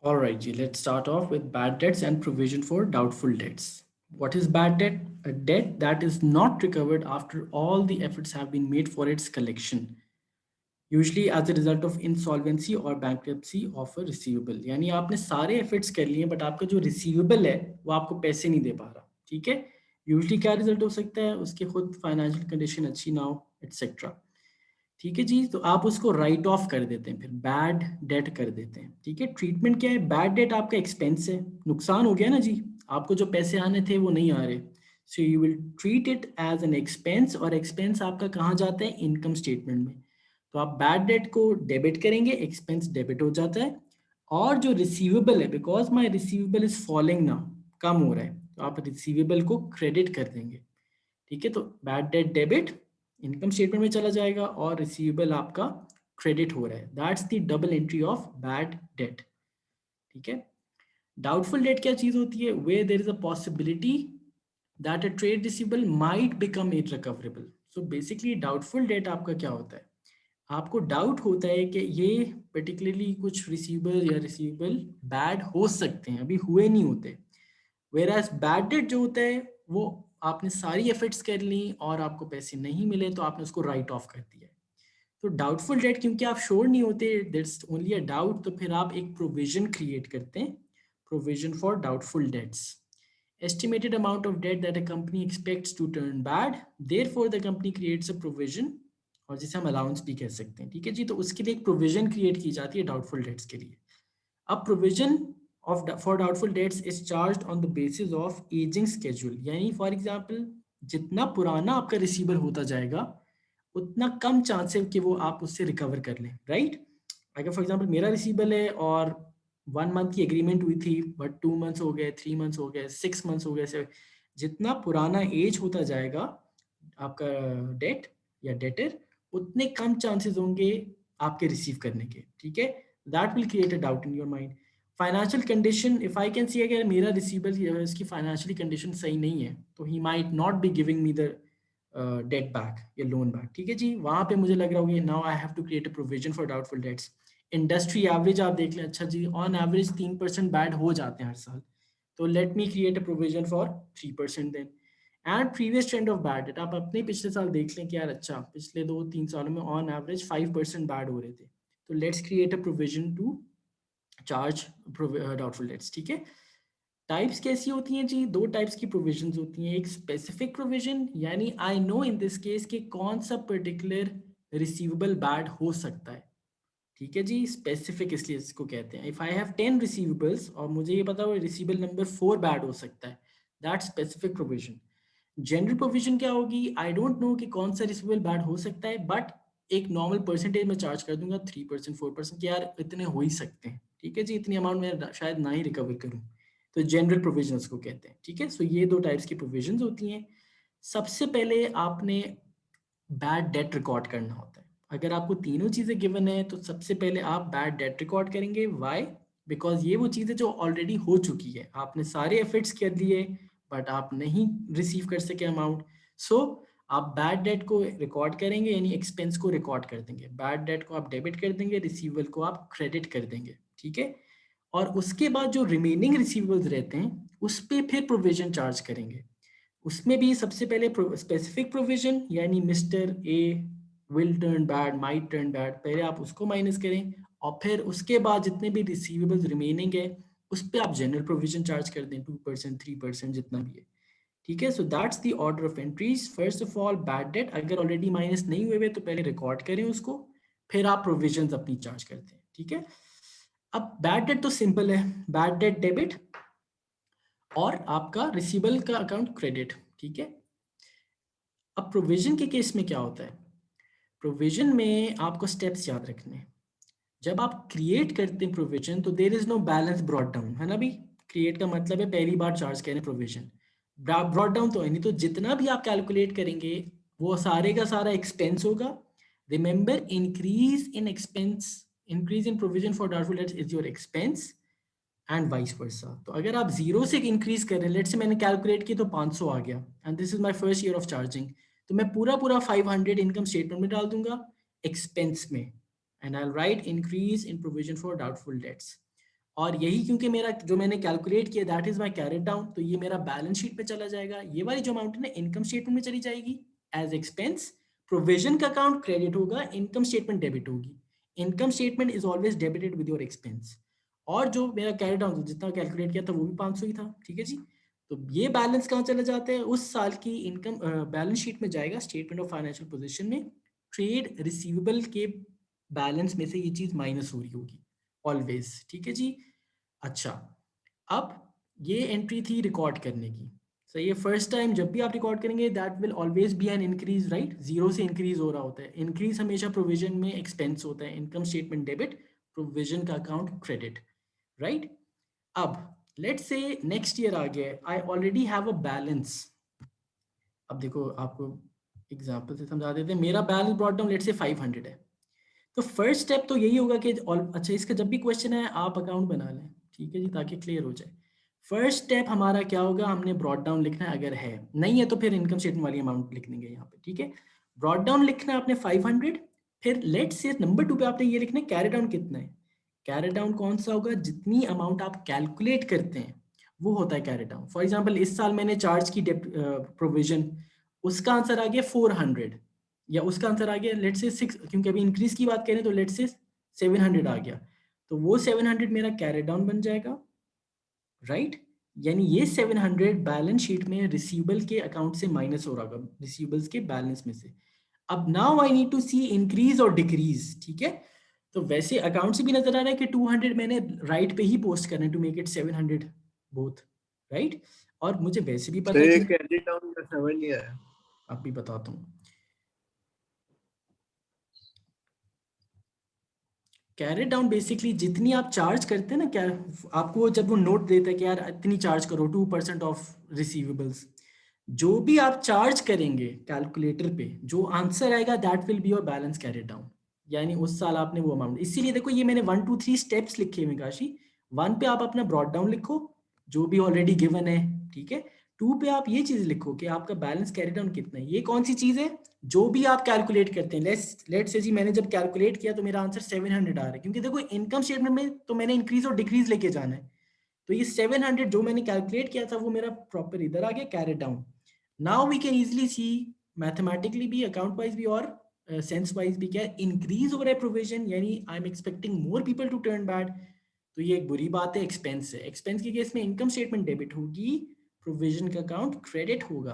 All right, Ji, let's start off with bad debts and provision for doubtful debts. What is bad debt? A debt that is not recovered after all the efforts have been made for its collection, usually as a result of insolvency or bankruptcy of a receivable. यानी आपने सारे efforts कर लिए but आपका जो receivable है वो आपको पैसे नहीं दे पा रहा, ठीक है? यूजली क्या रिजल्ट हो सकता है, उसके खुद फाइनेंशियल कंडीशन अच्छी ना हो एटसेट्रा, ठीक है जी। तो आप उसको राइट ऑफ कर देते हैं, फिर बैड डेट कर देते हैं, ठीक है। ट्रीटमेंट क्या है, बैड डेट आपका एक्सपेंस है, नुकसान हो गया ना जी, आपको जो पैसे आने थे वो नहीं आ रहे, so you will treat it as an expense, और एक्सपेंस आपका कहाँ जाता है, इनकम स्टेटमेंट में। तो आप बैड डेट को डेबिट करेंगे, एक्सपेंस डेबिट हो जाता है। और जो रिसीवेबल है, because my receivable is following now, कम हो रहा है, तो आप रिसीवेबल को क्रेडिट कर देंगे, ठीक है। तो bad debt debit income statement में चला जाएगा और रिसीवेबल आपका क्रेडिट हो रहा है, that's the double entry of bad debt, ठीक है। डाउटफुल डेट क्या चीज होती है, way there is a possibility that a trade receivable might become irrecoverable. So basically doubtful debt आपका क्या होता है, आपको डाउट होता है कि ये पर्टिकुलरली कुछ रिसीवेबल या रिसीवेबल बैड हो सकते हैं, अभी हुए नहीं होते। वेर एज बैड डेट जो होता है वो आपने सारी एफर्ट्स कर ली और आपको पैसे नहीं मिले तो आपने उसको राइट ऑफ कर दिया है। तो डाउटफुल डेट क्योंकि आप श्योर नहीं होते, दैट्स ओनली अ डाउट, तो फिर आप एक प्रोविजन क्रिएट करते हैं, provision for doubtful dates. estimated amount of debt that a company expects to turn bad, therefore the company creates a provision, और जिसे हम अलाउंस भी कह सकते हैं, ठीक है जी। तो उसके लिए एक प्रोविजन क्रिएट की जाती है डाउटफुल डेट्स के लिए। अब provision of for doubtful dates is charged on the basis of ageing schedule, यानी फॉर एग्जांपल जितना पुराना आपका रिसीवर होता जाएगा उतना कम चांस है कि वो आप उससे रिकवर कर लें, राइट। अगर फॉर एग्जांपल मेरा रिसीवेबल है और 1 मंथ की एग्रीमेंट हुई थी बट 2 मंथ्स हो गए, 3 मंथ्स हो गए, 6 मंथ्स हो गए, से जितना पुराना एज होता जाएगा आपका डेट या डेटर, उतने कम चांसेस होंगे आपके रिसीव करने के, ठीक है। That will create a doubt in your mind. Financial condition, if I can see अगर मेरा रिसीवेबल इसकी फाइनेंशियली कंडीशन सही नहीं है तो ही might not be giving me the debt back या लोन बैक, ठीक है जी। वहां पे मुझे लग रहा होगा now I have to create a provision for doubtful debts. Industry average आप देख लें, अच्छा जी ऑन एवरेज 3% बैड हो जाते हैं हर साल, तो let me create a provision for 3% then. And previous trend of bad debt, आप अपने पिछले साल देख लें कि यार अच्छा पिछले 2-3 सालों में ऑन एवरेज 5% बैड हो रहे थे, तो let's create a provision to charge doubtful debts, ठीक है। टाइप्स कैसी होती हैं जी, दो टाइप्स की प्रोविजंस होती हैं, एक स्पेसिफिक प्रोविजन, यानी I know in this case कि कौन सा पर्टिकुलर रिसीवेबल बैड हो सकता है, ठीक है जी। स्पेसिफिक इसलिए इसको कहते हैं, इफ आई हैव 10 रिसीवेबल्स और मुझे ये पता हुआ रिसीवेबल नंबर 4 बैड हो सकता है, that specific provision. General provision क्या होगी, आई डोंट नो कि कौन सा रिसीवेबल बैड हो सकता है, बट एक नॉर्मल परसेंटेज में चार्ज कर दूंगा 3%, 4%, कि यार इतने हो ही सकते हैं, ठीक है जी, इतनी अमाउंट मैं शायद ना ही रिकवर करूं, तो जनरल प्रोविजन उसको कहते हैं, ठीक है। सो ये दो टाइप्स की प्रोविजंस होती हैं। सबसे पहले आपने बैड डेट रिकॉर्ड करना होता है। अगर आपको तीनों चीज़ें गिवन है तो सबसे पहले आप बैड डेट रिकॉर्ड करेंगे, वाई, बिकॉज ये वो चीज़ है जो ऑलरेडी हो चुकी है, आपने सारे एफर्ट्स कर लिए बट आप नहीं रिसीव कर सके अमाउंट, सो आप बैड डेट को रिकॉर्ड करेंगे, यानी एक्सपेंस को रिकॉर्ड कर देंगे, बैड डेट को आप डेबिट कर देंगे, रिसीवेबल को आप क्रेडिट कर देंगे, ठीक है। और उसके बाद जो रिमेनिंग रिसीवेबल्स रहते हैं उस पे फिर प्रोविजन चार्ज करेंगे। उसमें भी सबसे पहले स्पेसिफिक प्रोविजन, यानी mister A will turn bad, might turn bad, पहले आप उसको माइनस करें और फिर उसके बाद जितने भी रिसीवेबल्स रिमेनिंग है उस पे आप जनरल प्रोविजन चार्ज कर दें, 2%, 3%, जितना भी है, ठीक है। So that's the order of entries. First of all bad debt अगर ऑलरेडी माइनस नहीं हुए हुए तो पहले रिकॉर्ड करें उसको, फिर आप प्रोविजंस अपनी चार्ज करते हैं, ठीक है। अब बैड डेट तो सिंपल है, बैड डेट डेबिट और आपका रिसीवेबल का अकाउंट क्रेडिट, ठीक है। अब प्रोविजन के केस में क्या होता है, प्रोविजन में आपको स्टेप्स याद रखने हैं। जब आप क्रिएट करते हैं प्रोविजन तो there is no balance brought down, है ना भी, क्रिएट का मतलब है पहली बार चार्ज करें प्रोविजन, ब्रॉट डाउन तो है नहीं, तो जितना भी आप कैलकुलेट करेंगे वो सारे का सारा एक्सपेंस होगा। Remember increase in expense, increase in provision for doubtful dates is your expense and vice versa. तो अगर आप जीरो से इंक्रीज कर रहे हैं, लेट से मैंने कैलकुलेट की तो 500 आ गया and this is my first year of charging, तो मैं पूरा पूरा 500 इनकम स्टेटमेंट में डाल दूंगा एक्सपेंस में, and I right increase in provision for doubtful dates. और यही क्योंकि मेरा जो मैंने कैलकुलेट किया that is my carried down, तो ये मेरा बैलेंस शीट पे चला जाएगा। ये वाली जो अमाउंट है ना इनकम स्टेटमेंट में चली जाएगी एज एक्सपेंस। प्रोविजन का अकाउंट क्रेडिट होगा, इनकम स्टेटमेंट डेबिट होगी। Income statement is always debited with your expense. और जो मेरा कैरेट डाउन जितना कैलकुलेट किया था वो भी 500 ही था, ठीक है जी। तो ये बैलेंस कहाँ चले जाते हैं, उस साल की इनकम बैलेंस शीट में जाएगा, स्टेटमेंट ऑफ फाइनेंशियल पोजीशन में ट्रेड रिसीवेबल के बैलेंस में से ये चीज माइनस हो रही होगी ऑलवेज, ठीक है जी। अच्छा, अब ये एंट्री थी रिकॉर्ड करने की। सही है, फर्स्ट टाइम जब भी आप रिकॉर्ड करेंगे that will always be an increase, right, zero से इंक्रीज हो रहा होता है। इंक्रीज हमेशा प्रोविजन में एक्सपेंस होता है, इनकम स्टेटमेंट डेबिट, प्रोविजन का अकाउंट क्रेडिट, राइट। अब लेट्स से नेक्स्ट ईयर आ गया, I already have a balance. अब देखो आपको एग्जांपल से समझा देते हैं, मेरा balance brought down let's say 500 है। तो फर्स्ट स्टेप तो यही होगा कि अच्छा इसका जब भी क्वेश्चन है आप अकाउंट बना लें, ठीक है जी, ताकि क्लियर हो जाए। फर्स्ट स्टेप हमारा क्या होगा, हमने ब्रॉट डाउन लिखना है, अगर है नहीं है तो फिर इनकम स्टेटमेंट वाली अमाउंट लिख देंगे यहाँ पे, ठीक है। ब्रॉट डाउन लिखना है आपने 500। फिर लेट से नंबर 2 पे आपने ये लिखना है कैरी डाउन कितना है। कैरी डाउन कौन सा होगा, जितनी अमाउंट आप कैलकुलेट करते हैं वो होता है कैरी डाउन। फॉर एग्जाम्पल इस साल मैंने चार्ज की प्रोविजन, उसका आंसर आ गया 400, या उसका आंसर आ गया लेट से 6, क्योंकि अभी इंक्रीज की बात करें तो लेट से 700 आ गया, तो वो 700 मेरा कैरी डाउन बन जाएगा, राइट। यानी ये 700 बैलेंस शीट में रिसीवेबल के अकाउंट से माइनस हो रहा होगा, रिसीवेबल्स के बैलेंस में से। अब now I need to see increase और डिक्रीज, ठीक है। तो वैसे अकाउंट से भी नजर आ रहा है कि 200 मैंने राइट पे ही पोस्ट करना है to make it 700 both, right. और मुझे वैसे भी तो पता है ये कि कैरी डाउन का समझ नहीं आया। आप भी बताता हूँ। कैरी डाउन बेसिकली जितनी आप चार्ज करते हैं ना, क्या आपको जब वो नोट देता है कि यार इतनी चार्ज करो 2% ऑफ रिसीवेबल्स, जो भी आप चार्ज करेंगे कैलकुलेटर पे जो आंसर आएगा that will be your balance carry down. यानी उस साल आपने वो अमाउंट, इसीलिए देखो ये मैंने 1 2 3 स्टेप्स लिखे हुए काशी। 1 पे आप अपना ब्रॉड डाउन लिखो जो भी ऑलरेडी गिवन है, ठीक है। 2 पे आप ये चीज लिखो कि आपका बैलेंस कैरी डाउन कितना है। ये कौन सी चीज है, जो भी आप कैलकुलेट करते हैं। लेट्स से जी मैंने जब कैलकुलेट किया तो मेरा आंसर 700 आ रहा है, क्योंकि देखो इनकम स्टेटमेंट में तो मैंने इंक्रीज और डिक्रीज लेके जाना है। तो ये 700 जो मैंने कैलकुलेट किया था वो मेरा प्रॉपर इधर आ गया carry down. Now we can easily see mathematically भी, अकाउंट वाइज भी, और सेंस वाइज भी, क्या इंक्रीज हो रहा है प्रोविजन, यानी I am expecting more people to turn bad. तो ये एक बुरी बात है, एक्सपेंस है। एक्सपेंस के केस में इनकम स्टेटमेंट डेबिट होगी, प्रोविजन का अकाउंट क्रेडिट होगा।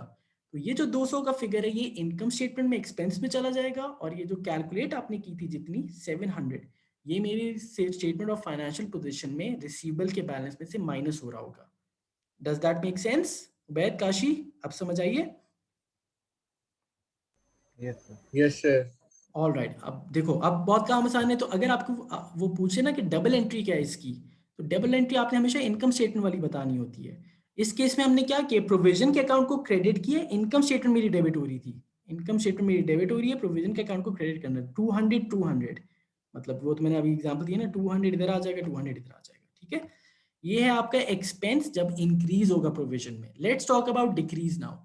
तो ये जो 200 का फिगर है ये इनकम स्टेटमेंट में एक्सपेंस में चला जाएगा, और ये जो कैलकुलेट आपने की थी जितनी 700, ये मेरी स्टेटमेंट ऑफ फाइनेंशियल पोजीशन में रिसीवेबल के बैलेंस में से माइनस हो रहा होगा। Does that make sense Ubaid, Kashi, अब समझ आइए। Yes sir, yes sir. All right, अब देखो अब बहुत काम आसान है। तो अगर आपको वो पूछे ना कि डबल एंट्री क्या है इसकी, तो डबल एंट्री आपने हमेशा इनकम स्टेटमेंट वाली बतानी होती है। इस केस में हमने क्या किया, प्रोविजन के अकाउंट को क्रेडिट किया, इनकम स्टेटमेंट मेरी डेबिट हो रही थी। इनकम स्टेटमेंट मेरी डेबिट हो रही है, प्रोविजन के अकाउंट को क्रेडिट करना है। 200 मतलब वो तो मैंने अभी एग्जाम्पल दिया ना, 200 इधर आ जाएगा, 200 इधर आ जाएगा, ठीक है। ये है आपका एक्सपेंस जब इंक्रीज होगा प्रोविजन में। Let's talk about decrease now.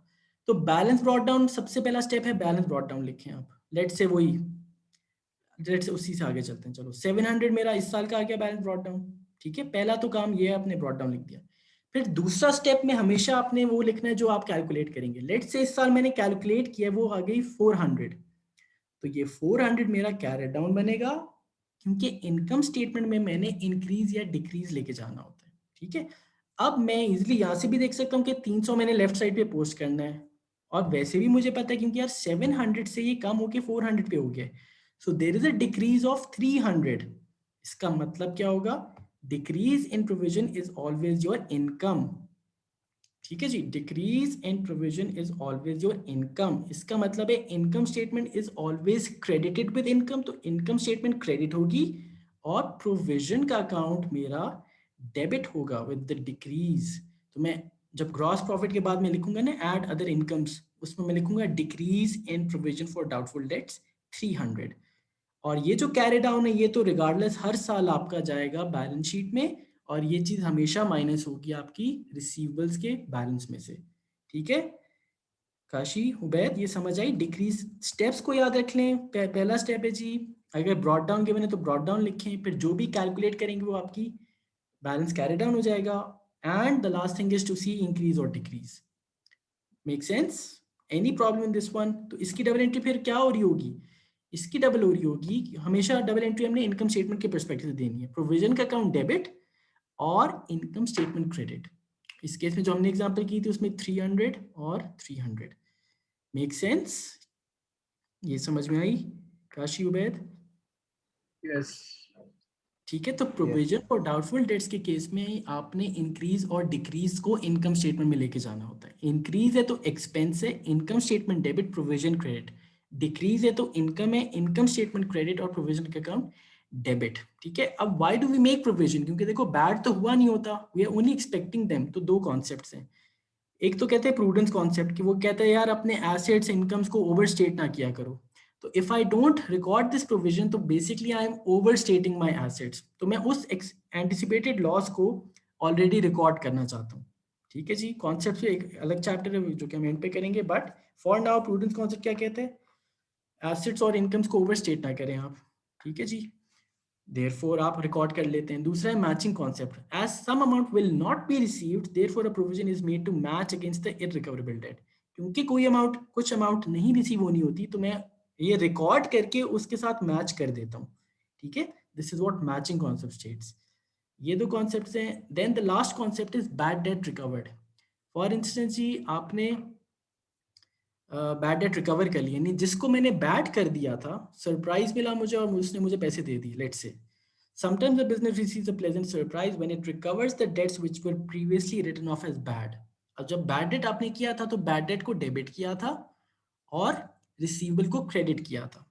तो बैलेंस ब्रॉट डाउन सबसे पहला स्टेप है, बैलेंस ब्रॉट डाउन लिखें आप। लेट्स से वही, लेट्स से उसी से आगे चलते हैं। चलो 700 मेरा इस साल का आ गया बैलेंस ब्रॉट डाउन, ठीक है। पहला तो काम ये है, आपने ब्रॉट डाउन लिख दिया। फिर दूसरा स्टेप में हमेशा आपने वो लिखना है जो आप कैलकुलेट करेंगे। लेट्स से इस साल मैंने कैलकुलेट किया वो आ गई 400, तो ये 400 मेरा कैरी डाउन बनेगा, क्योंकि इनकम स्टेटमेंट में मैंने इंक्रीज या डिक्रीज लेके जाना होता है, ठीक है। अब मैं इजिली यहाँ से भी देख सकता हूँ कि 300 मैंने लेफ्ट साइड पे पोस्ट करना है, और वैसे भी मुझे पता है क्योंकि यार 700 से ये कम होके 400 पे हो गया, so there is a decrease of 300। इसका मतलब क्या होगा, decrease in provision is always your income, ठीक है जी। Decrease in provision is always your income, इसका मतलब है income statement is always credited with income, तो इनकम स्टेटमेंट क्रेडिट होगी, और प्रोविजन का अकाउंट मेरा डेबिट होगा विद द डिक्रीज। तो मैं जब ग्रॉस प्रॉफिट के बाद में लिखूंगा ना ऐड अदर इनकम्स, उसमें मैं लिखूंगा decrease in provision for doubtful dates 300। और ये जो कैरी डाउन है ये तो रिगार्डलेस हर साल आपका जाएगा बैलेंस शीट में, और ये चीज हमेशा माइनस होगी आपकी रिसीवेबल्स के बैलेंस में से, ठीक है। काशी, उबैद, ये समझ आई। डिक्रीज स्टेप्स को याद रख लें। पहला स्टेप है जी, अगर ब्रॉड डाउन गिवन है तो ब्रॉड डाउन लिखें, फिर जो भी कैलकुलेट करेंगे वो आपकी बैलेंस कैरी डाउन हो जाएगा, and the last thing is to see increase और decrease. Make sense? Any problem in this one? तो इसकी डबल एंट्री फिर क्या हो रही होगी? इसकी डबल हो रही होगी कि हमेशा डबल एंट्री हमने इनकम स्टेटमेंट के परस्पेक्टिव से देनी है, प्रोविजन का अकाउंट डेबिट और इनकम स्टेटमेंट क्रेडिट। इस केस में जो हमने एग्जांपल की थी उसमें 300 और 300। Make sense? ये समझ में आई काशी उबैद? Yes. ठीक है, तो Yes. प्रोविजन और डाउटफुल डेट्स के केस में आपने इंक्रीज और डिक्रीज को इनकम स्टेटमेंट में लेके जाना होता है। इंक्रीज है तो एक्सपेंस है, income statement debit, provision credit. Decrease है तो इनकम है, इनकम स्टेटमेंट क्रेडिट और प्रोविजन का अकाउंट डेबिट। ठीक है, अब why do we make provision? क्योंकि देखो बैड तो हुआ नहीं होता, we are only expecting them. तो दो कॉन्सेप्ट्स हैं, एक तो कहते हैं प्रूडेंस कॉन्सेप्ट कि वो कहता है यार अपने एसेट्स इनकम्स को ओवरस्टेट ना किया करो। तो if I don't record this provision तो basically I am overstating my assets, तो मैं उस एंटिसिपेटेड लॉस को ऑलरेडी रिकॉर्ड करना चाहता हूँ। ठीक है जी, कॉन्सेप्ट एक अलग चैप्टर है जो कि हम एंड पे करेंगे, but for now prudence concept क्या कहते हैं? एसेट्स और इनकम्स को ओवरस्टेट ना करें आप। ठीक है जी, देयरफॉर आप रिकॉर्ड कर लेते हैं। दूसरा है matching concept, as some amount will not be received therefore a provision is made to match against the irrecoverable debt. क्योंकि कोई अमाउंट कुछ अमाउंट नहीं रिसीव होनी होती तो मैं ये रिकॉर्ड करके उसके साथ मैच कर देता हूँ। ठीक है, this is what matching concept states. ये दो कॉन्सेप्ट्स हैं। Then the last concept is bad debt recovered. For instance जी आपने बैड डेट रिकवर कर लिया, नहीं जिसको मैंने बैड कर दिया था, सरप्राइज मिला मुझे और उसने मुझे पैसे दे दिए, let's say sometimes a business receives a pleasant surprise when it recovers the debts which were previously written off as bad। अब जब बैड डेट आपने किया था तो बैड डेट को डेबिट किया था और रिसीवेबल को क्रेडिट किया था।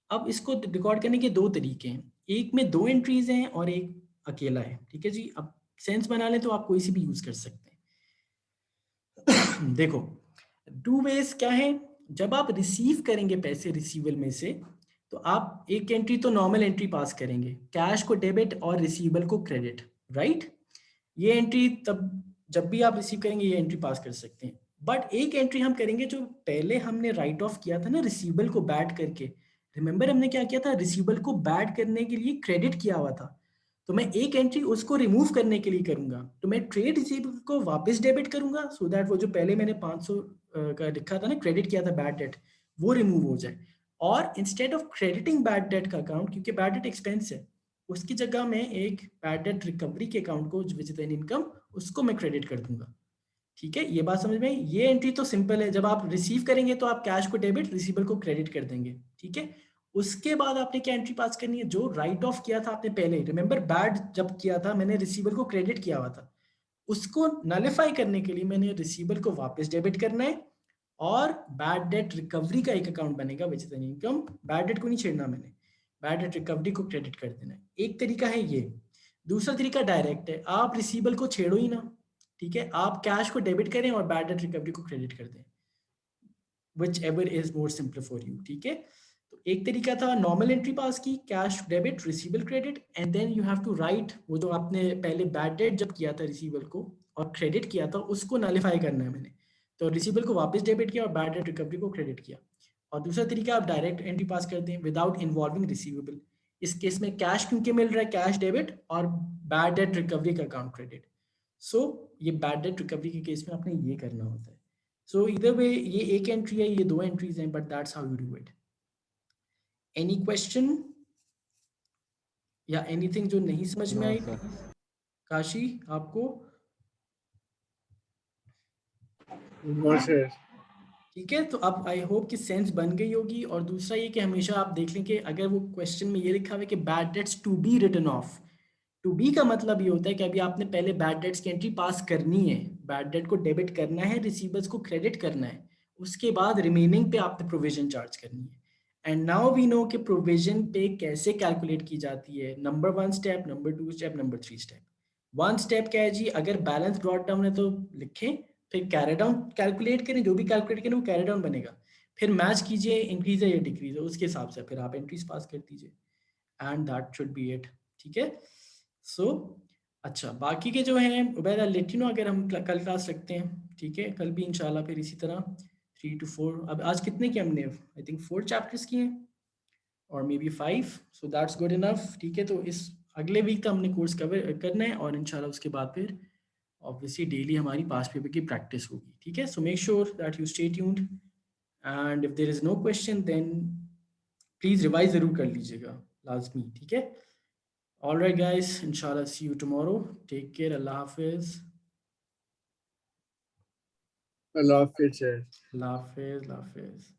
अब इसको रिकॉर्ड करने के दो तरीके हैं, एक में दो एंट्रीज हैं और एक अकेला है। ठीक है जी, अब सेंस बना लें तो आप कोई सी भी यूज कर सकते हैं। देखो टू वेज क्या है, जब आप रिसीव करेंगे पैसे रिसीवेबल में से तो आप एक एंट्री तो नॉर्मल एंट्री पास करेंगे, कैश को डेबिट और रिसीवेबल को क्रेडिट, राइट? ये एंट्री तब जब भी आप रिसीव करेंगे ये एंट्री पास कर सकते हैं। बट एक एंट्री हम करेंगे जो पहले हमने राइट ऑफ किया था ना रिसीवेबल को बैड करके। रिमेंबर हमने क्या किया था, रिसीवेबल को बैड करने के लिए क्रेडिट किया हुआ था, तो मैं एक एंट्री उसको रिमूव करने के लिए करूंगा, तो मैं ट्रेड रिसीवेबल को वापस डेबिट करूंगा सो दैट वो जो पहले मैंने 500 का लिखा था ना, क्रेडिट किया था बैड डेट, वो रिमूव हो जाए। और instead of crediting bad debt का अकाउंट, क्योंकि बैड डेट एक्सपेंस है, उसकी जगह मैं एक बैड डेट रिकवरी के अकाउंट को विच इज एन इनकम, उसको मैं क्रेडिट कर दूंगा। ठीक है, ये बात समझ में आई? ये एंट्री तो सिंपल है, जब आप रिसीव करेंगे तो आप कैश को डेबिट, रिसीवेबल को क्रेडिट कर देंगे। ठीक है, उसके बाद आपने क्या एंट्री पास करनी है, जो राइट ऑफ किया था आपने पहले, रिमेंबर बैड जब किया था मैंने रिसीवेबल को क्रेडिट किया हुआ था, उसको नलिफाई करने के लिए मैंने रिसीवेबल को वापस डेबिट करना है और बैड डेट रिकवरी का एक अकाउंट बनेगा which is an income, bad debt को नहीं छेड़ना मैंने, बैड डेट रिकवरी को क्रेडिट कर देना है। एक तरीका है ये। दूसरा तरीका डायरेक्ट है, आप रिसीवेबल को छेड़ो ही ना। ठीक है, आप कैश को डेबिट करें और बैड डेट रिकवरी को क्रेडिट कर दें, which ever is more simple for you. ठीक है, तो एक तरीका था नॉर्मल एंट्री पास की, cash debit receivable credit, and then you have to write वो जो आपने पहले बैड डेट जब किया था रिसीवेबल को और क्रेडिट किया था उसको नलिफाई करना है मैंने, तो रिसीवेबल को वापस डेबिट किया और बैड डेट रिकवरी को क्रेडिट किया। और दूसरा तरीका आप डायरेक्ट एंट्री पास करते हैं विदाउट इन्वॉल्विंग रिसीवेबल। इस केस में कैश क्योंकि मिल रहा है, कैश डेबिट और बैड डेट रिकवरी का अकाउंट क्रेडिट। सो ये बैड डेट रिकवरी के केस में आपने ये करना होता है। सो इधर वे ये एक एंट्री है, ये दो एंट्रीज हैं, but that's how you do it. Any question या एनीथिंग जो नहीं समझ में No, आई? sir. काशी आपको? No, sir. ठीक है, तो अब आई होप कि सेंस बन गई होगी। और दूसरा ये कि हमेशा आप देख लें कि अगर वो क्वेश्चन में ये लिखा हुआ है कि bad debts to be written off, to be का मतलब ये होता है कि अभी आपने पहले बैड डेट्स की एंट्री पास करनी है, बैड डेट को डेबिट करना है, रिसीवर्स को क्रेडिट करना है, उसके बाद रिमेनिंग पे आपने प्रोविजन चार्ज करनी है। एंड नाउ वी नो कि प्रोविजन पे कैसे कैलकुलेट की जाती है, number 1 step, number 2 step, number 3 step. 1 step क्या है जी, अगर बैलेंस ब्रॉट डाउन है तो लिखें, फिर कैरी डाउन कैलकुलेट करें, जो भी कैलकुलेट करें वो कैरी डाउन बनेगा, फिर मैच कीजिए इंक्रीज है या डिक्रीज है, उसके हिसाब से फिर आप एंट्रीज पास कर दीजिए, and that should be it. ठीक है, सो अच्छा बाकी के जो हैं Ubaid I let you know अगर हम कल क्लास रखते हैं। ठीक है, कल भी इंशाल्लाह फिर इसी तरह 3 to 4। अब आज कितने किए हमने? आई थिंक 4 चैप्टर्स किए हैं और may be 5, so that's good enough. ठीक है, तो इस अगले वीक तक हमने कोर्स कवर करना है और इंशाल्लाह उसके बाद फिर ऑब्वियसली डेली हमारी पास्ट पेपर की प्रैक्टिस होगी, ठीक है। So make sure that you stay tuned and if there is no question then please revise जरूर कर लीजिएगा, लाजमी, ठीक है। ऑल राइट गाइस, इंशाल्लाह see you tomorrow, take care, अल्लाह हाफिज। Allah Hafiz, sir. अल्लाह हाफिज, अल्लाह हाफिज।